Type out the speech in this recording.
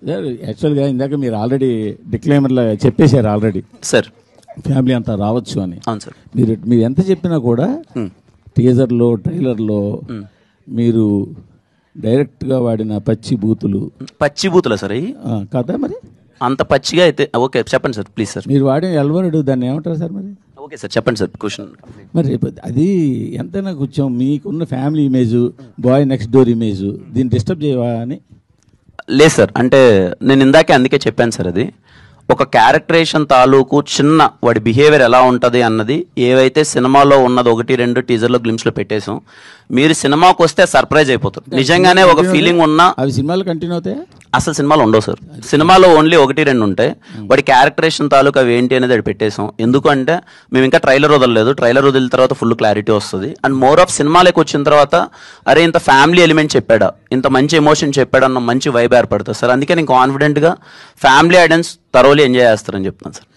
Sir యాక్చువల్గా ఇందాక మీరు ఆల్రెడీ డిక్లైమర్లో చెప్పేశారు ఆల్రెడీ సార్ ఫ్యామిలీ అంతా రావచ్చు అని. అవును సార్. మీరు ఎంత చెప్పినా కూడా టీజర్లో ట్రైలర్లో మీరు డైరెక్ట్గా వాడిన పచ్చి బూతులా సార్ అవి కదా మరి అంత పచ్చిగా అయితే ఓకే చెప్పండి సార్ ప్లీజ్ సార్. మీరు వాడిన ఎల్వరుడు దాన్ని ఏమంటారు సార్ మరి? ఓకే సార్ చెప్పండి సార్ క్వశ్చన్. మరి అది ఎంతైనా కొంచెం మీకున్న family image boy next door image దీన్ని డిస్టర్బ్ చేయవా అని? లేదు సార్, అంటే నేను ఇందాకే అందుకే చెప్పాను సార్, అది ఒక క్యారెక్టరేషన్ తాలూకు చిన్న వాడి బిహేవియర్ ఎలా ఉంటుంది అన్నది ఏవైతే సినిమాలో ఉన్నది 1-2 టీజర్లో గ్లిమ్స్లో పెట్టేసాం. మీరు సినిమాకి వస్తే సర్ప్రైజ్ అయిపోతారు. నిజంగానే ఒక ఫీలింగ్ ఉన్నా అవి సినిమాలు కంటిన్యూ అవుతాయి, అసలు సినిమాలు ఉండవు సార్. సినిమాలో ఓన్లీ 1-2 ఉంటాయి. వాడి క్యారెక్టరేషన్ తాలూకు అవి ఏంటి అనేది అది పెట్టేసాం. ఎందుకంటే మేము ఇంకా ట్రైలర్ వదలలేదు. ట్రైలర్ వదిలిన తర్వాత ఫుల్ క్లారిటీ వస్తుంది. అండ్ మోర్ ఆఫ్ సినిమాలోకి వచ్చిన తర్వాత అరే ఇంత ఫ్యామిలీ ఎలిమెంట్ చెప్పాడా, ఇంత మంచి ఎమోషన్ చెప్పాడా అన్న మంచి వైబ్ ఏర్పడుతుంది సార్. అందుకే నేను కాన్ఫిడెంట్గా ఫ్యామిలీ ఆడియన్స్ థరోలీ ఎంజాయ్ చేస్తారని చెప్తాను సార్.